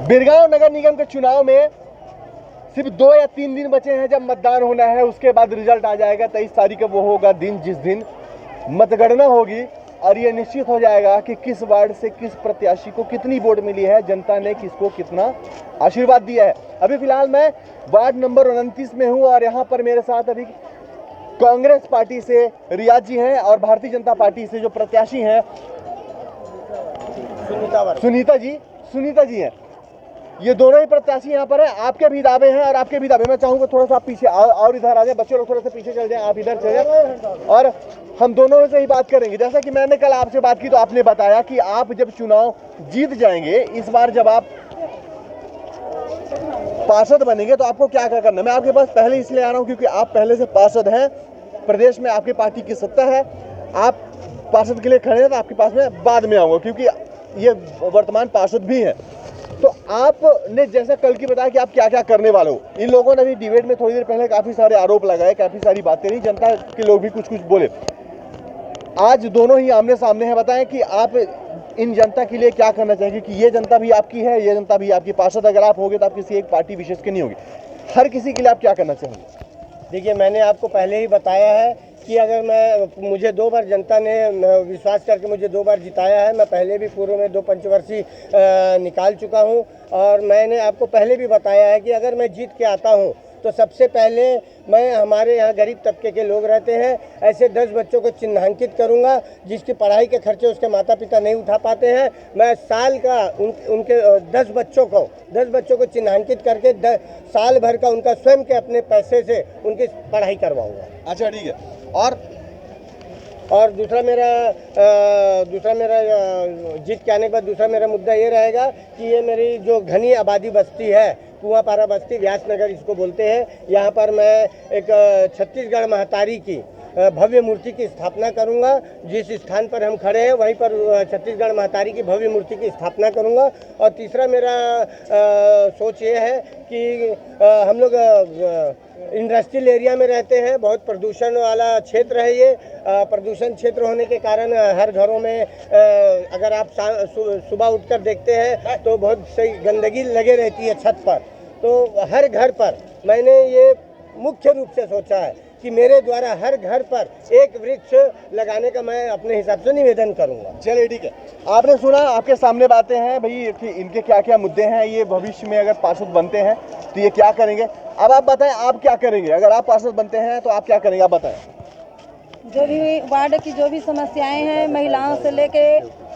बिरगांव नगर निगम के चुनाव में सिर्फ 2 या 3 दिन बचे हैं जब मतदान होना है। उसके बाद रिजल्ट आ जाएगा। 23 तारीख को वो होगा दिन जिस दिन मतगणना होगी और ये निश्चित हो जाएगा कि किस वार्ड से किस प्रत्याशी को कितनी वोट मिली है, जनता ने किसको कितना आशीर्वाद दिया है। अभी फिलहाल मैं वार्ड नंबर 29 में हूँ और यहाँ पर मेरे साथ अभी कांग्रेस पार्टी से रियाज जी हैं और भारतीय जनता पार्टी से जो प्रत्याशी हैं सुनीता जी हैं। ये दोनों ही प्रत्याशी यहाँ पर हैं। आपके भी दावे हैं और आपके भी दावे। मैं चाहूँगा थोड़ा सा आप पीछे और इधर आ जाए, बच्चे लोग थोड़ा सा पीछे चल जाएं, आप इधर चले जाएं और हम दोनों से ही बात करेंगे। जैसा कि मैंने कल आपसे बात की तो आपने बताया कि आप जब चुनाव जीत जाएंगे, इस बार जब आप पार्षद बनेंगे तो आपको क्या क्या करना है। मैं आपके पास पहले इसलिए आ रहा हूँ क्योंकि आप पहले से पार्षद हैं, प्रदेश में आपकी पार्टी की सत्ता है, आप पार्षद के लिए खड़े हैं, तो आपके पास में बाद में आऊँगा क्योंकि ये वर्तमान पार्षद भी हैं। तो आपने जैसा कल की बताया कि आप क्या क्या करने वाले हो। इन लोगों ने भी डिबेट में थोड़ी देर पहले काफ़ी सारे आरोप लगाए, काफ़ी सारी बातें नहीं, जनता के लोग भी कुछ कुछ बोले। आज दोनों ही आमने सामने हैं। बताएं कि आप इन जनता के लिए क्या करना चाहेंगे कि ये जनता भी आपकी है, ये जनता भी आपकी। पार्षद अगर आप होंगे तो आप किसी एक पार्टी विशेष की नहीं होगी, हर किसी के लिए आप क्या करना चाहेंगे। देखिए, मैंने आपको पहले ही बताया है कि अगर मुझे 2 बार जनता ने विश्वास करके मुझे 2 बार जिताया है। मैं पहले भी पूर्व में 2 पंचवर्षीय निकाल चुका हूं और मैंने आपको पहले भी बताया है कि अगर मैं जीत के आता हूं तो सबसे पहले मैं हमारे यहाँ गरीब तबके के लोग रहते हैं, ऐसे 10 बच्चों को चिन्हांकित करूँगा जिसकी पढ़ाई के खर्चे उसके माता पिता नहीं उठा पाते हैं। मैं साल का उनके 10 बच्चों को चिन्हांकित करके साल भर का उनका स्वयं के अपने पैसे से उनकी पढ़ाई करवाऊँगा। अच्छा, ठीक है। और दूसरा मेरा जीत के आने के बाद दूसरा मेरा मुद्दा ये रहेगा कि ये मेरी जो घनी आबादी बस्ती है, कुआंपारा बस्ती, व्यासनगर इसको बोलते हैं, यहाँ पर मैं एक छत्तीसगढ़ महतारी की भव्य मूर्ति की स्थापना करूंगा। जिस स्थान पर हम खड़े हैं वहीं पर छत्तीसगढ़ महतारी की भव्य मूर्ति की स्थापना करूंगा। और तीसरा मेरा सोच ये है कि हम लोग इंडस्ट्रियल एरिया में रहते हैं, बहुत प्रदूषण वाला क्षेत्र है ये। प्रदूषण क्षेत्र होने के कारण हर घरों में अगर आप सुबह उठकर देखते हैं तो बहुत सही गंदगी लगे रहती है छत पर। तो हर घर पर मैंने ये मुख्य रूप से सोचा है कि मेरे द्वारा हर घर पर एक वृक्ष लगाने का मैं अपने हिसाब से निवेदन करूंगा। चलिए, ठीक है। आपने सुना, आपके सामने बातें हैं भाई कि इनके क्या क्या मुद्दे हैं। ये भविष्य में अगर पार्षद बनते हैं तो ये क्या करेंगे। अब आप बताएं, आप क्या करेंगे अगर आप पार्षद बनते हैं तो आप क्या करेंगे, आप बताएं। जो भी वार्ड की जो भी समस्याएं हैं, महिलाओं से लेके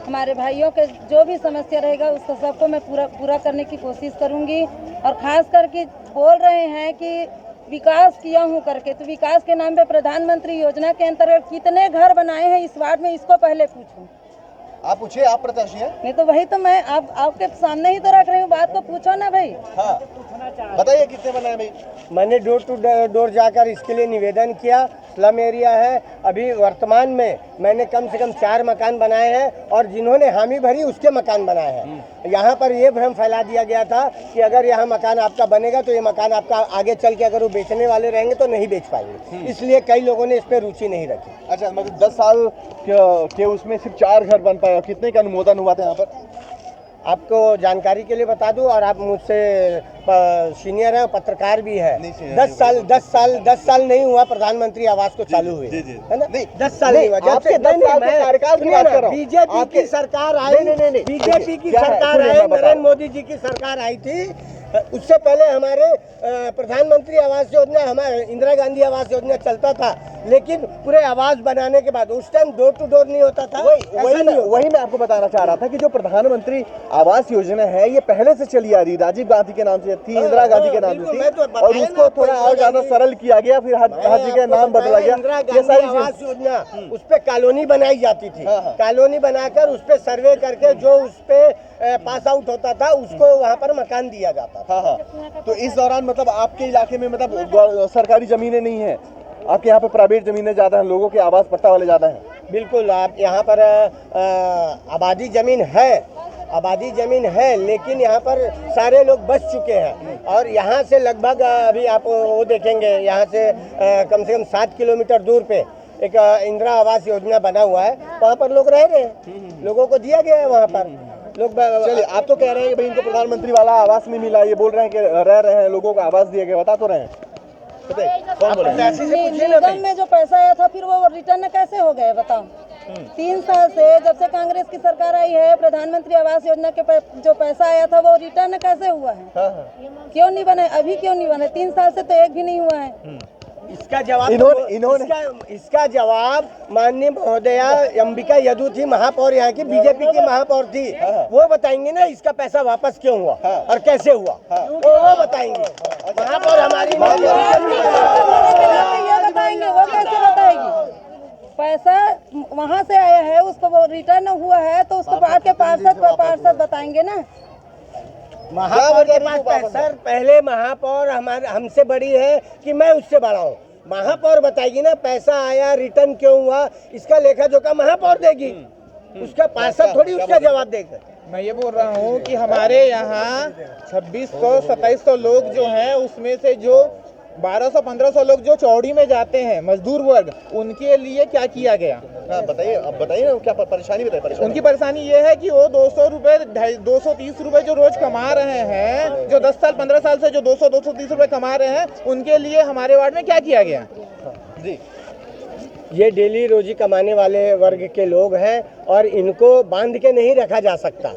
हमारे भाइयों के जो भी समस्या रहेगा उसको सबको मैं पूरा करने की कोशिश करूंगी। और खास करके बोल रहे हैं कि विकास किया हूँ करके, तो विकास के नाम पे प्रधानमंत्री योजना के अंतर्गत कितने घर बनाए हैं इस वार्ड में, इसको पहले पूछूं। आप पूछिए, आप प्रत्याशी हैं। नहीं तो वही तो मैं आपके सामने ही तो रख रही हूँ, बात को पूछो ना भाई। हाँ, बताइए कितने बनाए भाई। मैंने डोर टू डोर जाकर इसके लिए निवेदन किया। स्लम एरिया है, अभी वर्तमान में मैंने कम से कम 4 मकान बनाए हैं और जिन्होंने हामी भरी उसके मकान बनाए हैं। यहाँ पर ये भ्रम फैला दिया गया था कि अगर यहाँ मकान आपका बनेगा तो ये मकान आपका आगे चल के अगर वो बेचने वाले रहेंगे तो नहीं बेच पाएंगे, इसलिए कई लोगों ने इस पर रुचि नहीं रखी। अच्छा, मतलब 10 साल के उसमें सिर्फ 4 घर बन पाए। कितने का अनुमोदन हुआ था यहाँ पर? आपको जानकारी के लिए बता दूं, और आप मुझसे सीनियर हैं, पत्रकार भी है। 10 साल नहीं हुआ प्रधानमंत्री आवास को चालू हुए, है ना? नहीं, 10 साल नहीं हुआ। आपके 10 साल के कार्यकाल की बात कर रहा हूं। बीजेपी की सरकार आई, बीजेपी की सरकार आई, नरेंद्र मोदी जी की सरकार आई थी। उससे पहले हमारे प्रधानमंत्री आवास योजना, हमारे इंदिरा गांधी आवास योजना चलता था, लेकिन पूरे आवास बनाने के बाद उस टाइम डोर टू डोर नहीं होता था। वही मैं आपको बताना चाह रहा था कि जो प्रधानमंत्री आवास योजना है ये पहले से चली आ रही, राजीव गांधी के नाम से थी, इंदिरा गांधी के नाम से थी, और उसको थोड़ा और ज्यादा सरल किया गया, फिर हर जगह नाम बदला गया। इंदिरा गांधी आवास योजना, उस पे कॉलोनी बनाई जाती थी। कॉलोनी बनाकर उस पे सर्वे करके जो उस पे पास आउट होता था उसको वहाँ पर मकान दिया जाता था। हाँ। तो इस दौरान मतलब आपके इलाके में मतलब सरकारी जमीनें नहीं है, आपके यहाँ पे प्राइवेट जमीनें ज्यादा हैं, लोगों के आवास पट्टा वाले ज्यादा हैं। बिल्कुल, आप यहाँ पर आबादी जमीन है, लेकिन यहाँ पर सारे लोग बस चुके हैं। और यहाँ से लगभग अभी आप वो देखेंगे, यहाँ से कम से कम 7 किलोमीटर दूर पे एक इंदिरा आवास योजना बना हुआ है, वहाँ पर लोग रह रहे हैं, लोगों को दिया गया है वहाँ पर। लोग चलिए, आप तो कह रहे हैं कि भाई इनको प्रधानमंत्री वाला आवास नहीं मिला, ये बोल रहे हैं कि रह रहे हैं, लोगों को आवास दिया गया, बता तो रहे हैं। कौन बोल रहे हैं? निगम में जो पैसा आया था फिर वो रिटर्न कैसे हो गए बताओ। 3 साल से जब से कांग्रेस की सरकार आई है, प्रधानमंत्री आवास योजना के जो पैसा आया था वो रिटर्न कैसे हुआ है? क्यों नहीं बने? अभी क्यों नहीं बने? 3 साल से तो एक भी नहीं हुआ है। इसका जवाब इसका जवाब माननीय महोदया अंबिका यदु थी, महापौर यहाँ की, बीजेपी की महापौर थी, वो बताएंगे ना इसका पैसा वापस क्यों हुआ और कैसे हुआ, वो बताएंगे। महापौर हमारी ये बताएंगे, वो कैसे बताएगी? पैसा वहाँ से आया है, उसको वो रिटर्न हुआ है तो उसको बाहर के पार्षद बताएंगे ना। महापौर के पास सर, पहले महापौर हमारे हमसे बड़ी है कि मैं उससे बड़ा हूँ। महापौर बताएगी ना पैसा आया रिटर्न क्यों हुआ, इसका लेखा जोखा महापौर देगी, उसका पार्षद थोड़ी उसका जवाब देगा। मैं ये बोल रहा हूँ कि हमारे यहाँ 2600-2700 लोग जो हैं, उसमें से जो 1200-1500 लोग जो चौड़ी में जाते हैं, मजदूर वर्ग, उनके लिए क्या किया गया? हाँ बताइए, अब बताइए ना क्या परेशानी बताइए। उनकी परेशानी ये है कि वो 200 रुपये 230 रुपये जो रोज कमा रहे हैं, जो 10 साल 15 साल से जो 200-230 रुपये कमा रहे हैं, उनके लिए हमारे वार्ड में क्या किया गया? जी, ये डेली रोजी कमाने वाले वर्ग के लोग हैं और इनको बांध के नहीं रखा जा सकता,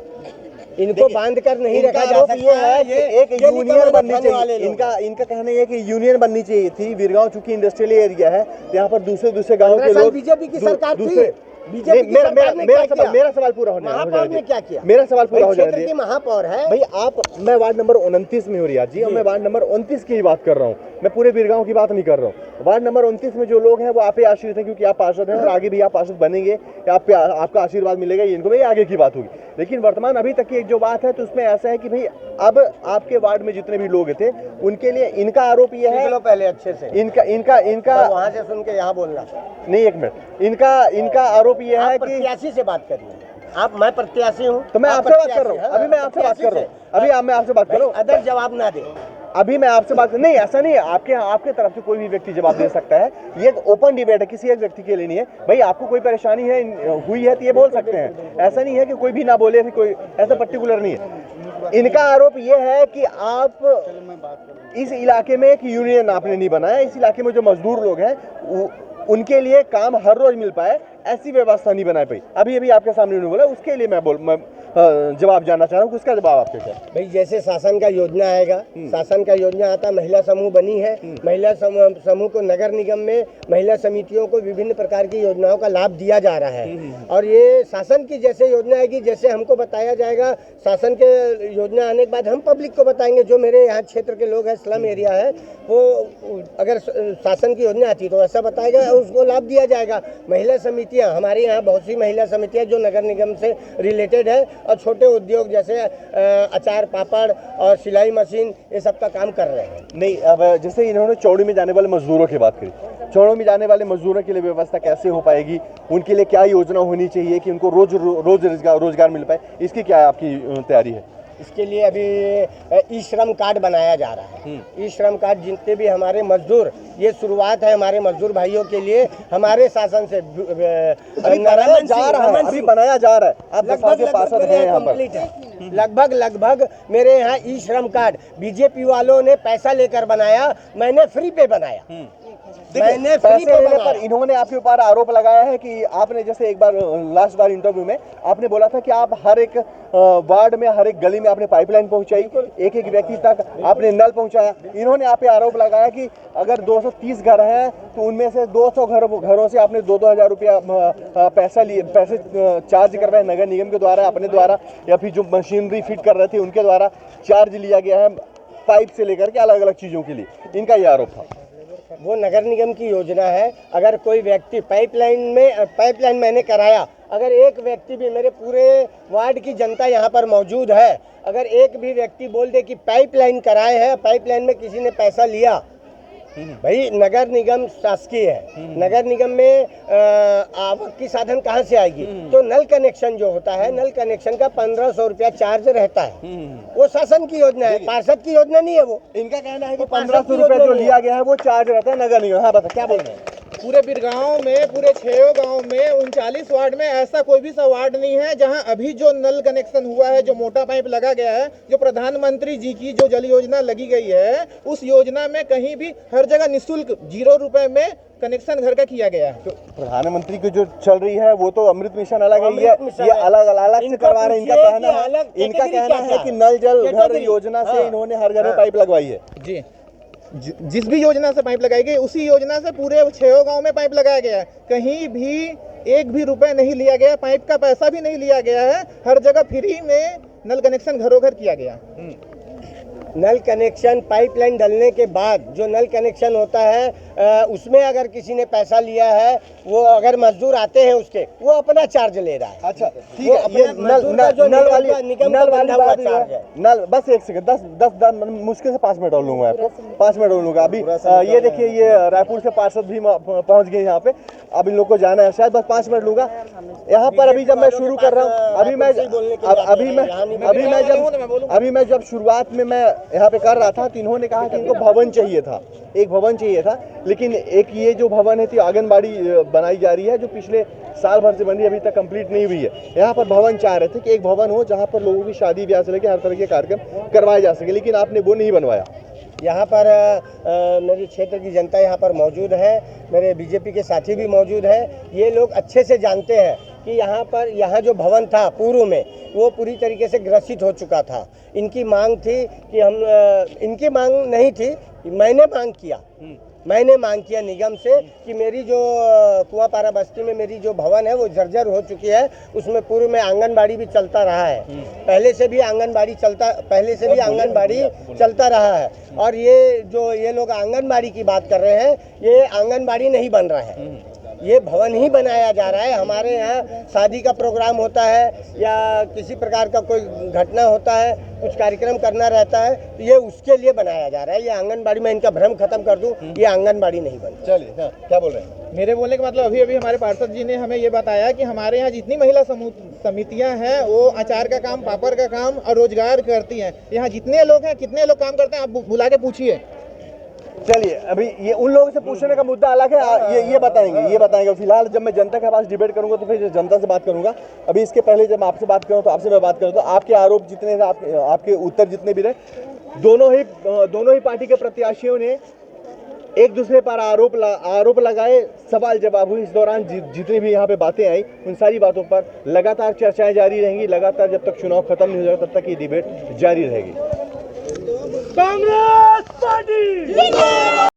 इनको बांध कर नहीं रखा जा सकता। ये है कि एक यूनियन बननी चाहिए, इनका कहना ये है कि यूनियन बननी चाहिए थी। वीरगांव चूंकि इंडस्ट्रियल एरिया है, यहाँ पर दूसरे गांव के लोग, बीजेपी की सरकार थी, मेरा सवाल पूरा होने महापौर ने क्या किया? मेरा सवाल पूरा हो जाए। महापौर है भाई आप, मैं वार्ड नंबर 29 में हूँ रियाज जी, और मैं वार्ड नंबर 29 की बात कर रहा हूँ, मैं पूरे वीरगांव की बात नहीं कर रहा हूँ। वार्ड नंबर 29 में जो लोग हैं वो आप ही आश्रित हैं, क्योंकि आप पार्षद हैं और आगे भी आप पार्षद बनेंगे, आपका आशीर्वाद मिलेगा, इनको भी आगे की बात होगी। लेकिन वर्तमान अभी तक की एक जो बात है तो उसमें ऐसा है कि भाई अब आपके वार्ड में जितने भी लोग थे उनके लिए इनका आरोप ये है, पहले अच्छे से इनका वहाँ से सुन के यहाँ बोलना नहीं, एक मिनट, इनका आरोप ये है कि प्रत्याशी से बात करिए आप। मैं प्रत्याशी हूँ तो मैं आपसे बात कर रहा हूँ, अभी मैं आपसे बात कर रहा हूँ, अभी मैं आपसे बात कर रहा हूँ। अदर जवाब ना दे, अभी मैं आपसे बात नहीं, ऐसा नहीं है, आपके तरफ से कोई भी व्यक्ति जवाब दे सकता है, ये एक ओपन डिबेट है, किसी एक व्यक्ति के लिए नहीं है। भाई आपको कोई परेशानी है हुई है तो ये बोल सकते हैं, ऐसा नहीं है कि कोई भी ना बोले, कोई ऐसा पर्टिकुलर नहीं है। इनका आरोप ये है कि आप इस इलाके में एक यूनियन आपने नहीं बनाया, इस इलाके में जो मजदूर लोग हैं उनके लिए काम हर रोज मिल पाए, ऐसी व्यवस्था नहीं बनाई पाई। अभी आपके सामने उन्होंने बोला, उसके लिए मैं जवाब जानना चाह रहा हूँ, उसका जवाब आपके क्या? भाई जैसे शासन का योजना आएगा, शासन का योजना आता, महिला समूह बनी है, महिला समूह को नगर निगम में महिला समितियों को विभिन्न प्रकार की योजनाओं का लाभ दिया जा रहा है। और ये शासन की जैसे योजना आएगी, जैसे हमको बताया जाएगा, शासन के योजना आने के बाद हम पब्लिक को बताएंगे, जो मेरे यहाँ क्षेत्र के लोग हैं, स्लम एरिया है, वो अगर शासन की योजना आती तो ऐसा बताएगा, उसको लाभ दिया जाएगा। महिला समितियाँ, हमारे यहाँ बहुत सी महिला समितियाँ जो नगर निगम से रिलेटेड है, और छोटे उद्योग जैसे अचार पापड़ और सिलाई मशीन, ये सब का काम कर रहे हैं। नहीं, अब जैसे इन्होंने चौड़ी में जाने वाले मजदूरों की बात करी, चौड़ों में जाने वाले मजदूरों के लिए व्यवस्था कैसे हो पाएगी, उनके लिए क्या योजना होनी चाहिए कि उनको रोज रोजगार मिल पाए, इसकी क्या आपकी तैयारी है? इसके लिए अभी ई श्रम कार्ड बनाया जा रहा है। ई श्रम कार्ड जितने भी हमारे मजदूर, ये शुरुआत है हमारे मजदूर भाइयों के लिए, हमारे शासन से बनाया जा रहा है, अभी बनाया जा रहा है। आप लगभग पार्षद हैं यहाँ पर, लगभग मेरे यहाँ ई श्रम कार्ड बीजेपी वालों ने पैसा लेकर बनाया, मैंने फ्री पे बनाया। मैंने पैसे लेने पर इन्होंने आपके ऊपर आरोप लगाया है कि आपने, जैसे एक बार लास्ट बार इंटरव्यू में आपने बोला था कि आप हर एक वार्ड में, हर एक गली में आपने पाइपलाइन पहुंचाई, एक एक व्यक्ति तक आपने नल पहुंचाया। इन्होंने आप पे आरोप लगाया कि अगर 230 घर हैं तो उनमें से 200 घरों से आपने 2-2 हज़ार रुपया पैसे चार्ज करवाए नगर निगम के द्वारा, अपने द्वारा, या फिर जो मशीनरी फिट कर रहे थे उनके द्वारा चार्ज लिया गया है, पाइप से लेकर के अलग अलग चीज़ों के लिए। इनका ये आरोप था। वो नगर निगम की योजना है। अगर कोई व्यक्ति पाइपलाइन मैंने कराया, अगर एक व्यक्ति भी, मेरे पूरे वार्ड की जनता यहाँ पर मौजूद है, अगर एक भी व्यक्ति बोल दे कि पाइपलाइन कराए है, पाइपलाइन में किसी ने पैसा लिया, भाई नगर निगम शासकीय है, नगर निगम में आवक की साधन कहाँ से आएगी? तो नल कनेक्शन जो होता है, नल कनेक्शन का 1500 रुपया चार्ज रहता है, वो शासन की योजना है, पार्षद की योजना नहीं है वो। इनका कहना है कि 1500 रुपया जो लिया गया है वो चार्ज रहता है नगर निगम। हाँ बता, क्या बोल रहे हैं? पूरे बिरगांव में, पूरे 6 गांव में, 39 वार्ड में ऐसा कोई भी सा वार्ड नहीं है जहां अभी जो नल कनेक्शन हुआ है, जो मोटा पाइप लगा गया है, जो प्रधानमंत्री जी की जो जल योजना लगी गई है, उस योजना में कहीं भी हर जगह निःशुल्क 0 रुपए में कनेक्शन घर का किया गया है। तो प्रधानमंत्री की जो चल रही है वो तो अमृत मिशन अलग है, अमृत मिशन ये है। अलग अलग से इनका करवा रहे हैं। इनका पूछिए कहना कि है, अलग इनका कैटेगरी कहना क्या है कि है? नल जल घर कैटेगरी। योजना से हाँ। इन्होंने हर घर में पाइप लगवाई है। जी, जिस भी योजना से पाइप लगाई गई उसी योजना से पूरे 6 गांव में पाइप लगाया गया है। कहीं भी एक भी रुपए नहीं लिया गया, पाइप का पैसा भी नहीं लिया गया है। हर जगह फ्री में नल कनेक्शन घरों घर किया गया। नल कनेक्शन पाइपलाइन डलने के बाद जो नल कनेक्शन होता है उसमें अगर किसी ने पैसा लिया है, वो अगर मजदूर आते हैं उसके, वो अपना चार्ज ले रहा है। अच्छा ठीक वो है, अपना ये मजदूर का जो नल वाली निगम का नल वाली बंधा हुआ बात चार्ज है। नल बस एक सेकंड, 10 मुश्किल से 5 मिनट और लूंगा आपको, 5 मिनट और लूंगा। अभी ये देखिए, ये रायपुर से पार्षद भी पहुंच गए यहाँ पे। अब इन लोग को जाना है शायद, बस 5 मिनट लूंगा यहाँ पर। अभी जब मैं शुरू कर रहा हूँ, अभी मैं जब शुरुआत में मैं यहाँ पे कर रहा था तो इन्होंने कहा कि इनको भवन चाहिए था, एक भवन चाहिए था। लेकिन एक ये जो भवन है, आंगनबाड़ी बनाई जा रही है जो पिछले साल भर से बनी, अभी तक कंप्लीट नहीं हुई है। यहाँ पर भवन चाह रहे थे कि एक भवन हो जहाँ पर लोगों की शादी ब्याह से लेकर हर तरह के कार्यक्रम करवाए जा सके, लेकिन आपने वो नहीं बनवाया। यहाँ पर मेरी क्षेत्र की जनता यहाँ पर मौजूद है, मेरे बीजेपी के साथी भी मौजूद हैं। ये लोग अच्छे से जानते हैं कि यहाँ जो भवन था पूर्व में, वो पूरी तरीके से ग्रसित हो चुका था। इनकी मांग थी कि इनकी मांग नहीं थी, मैंने मांग किया निगम से कि मेरी जो कुआंपारा बस्ती में मेरी जो भवन है वो जर्जर हो चुकी है, उसमें पूर्व में आंगनबाड़ी भी चलता रहा है, पहले से भी आंगनबाड़ी चलता रहा है। और ये लोग आंगनबाड़ी की बात कर रहे हैं, ये आंगनबाड़ी नहीं बन रहा है, ये भवन ही बनाया जा रहा है। हमारे यहाँ शादी का प्रोग्राम होता है या किसी प्रकार का कोई घटना होता है, कुछ कार्यक्रम करना रहता है, तो ये उसके लिए बनाया जा रहा है। ये आंगनबाड़ी, मैं इनका भ्रम खत्म कर दूं, ये आंगनबाड़ी नहीं बन। चलिए, हाँ, क्या बोल रहे हैं? मेरे बोलने का मतलब अभी हमारे पार्षद जी ने हमें ये बताया कि हमारे यहाँ जितनी महिला समितियां हैं वो अचार का काम, पापड़ का काम और रोजगार करती हैं। यहाँ जितने लोग हैं, कितने लोग काम करते हैं, आप बुला के पूछिए। चलिए, अभी ये उन लोगों से पूछने का मुद्दा अलग है, ये बताएंगे। फिलहाल जब मैं जनता के पास डिबेट करूंगा तो फिर जनता से बात करूंगा। अभी इसके पहले जब आपसे बात करूं तो आपसे मैं बात करूं तो आपके आरोप जितने, आपके उत्तर जितने भी रहे, दोनों ही पार्टी के प्रत्याशियों ने एक दूसरे पर आरोप लगाए, सवाल जवाब हुई। इस दौरान जितनी भी यहाँ पे बातें आई, उन सारी बातों पर लगातार चर्चाएं जारी रहेंगी। लगातार जब तक चुनाव खत्म नहीं हो जाएगा तब तक ये डिबेट जारी रहेगी। कांग्रेस पार्टी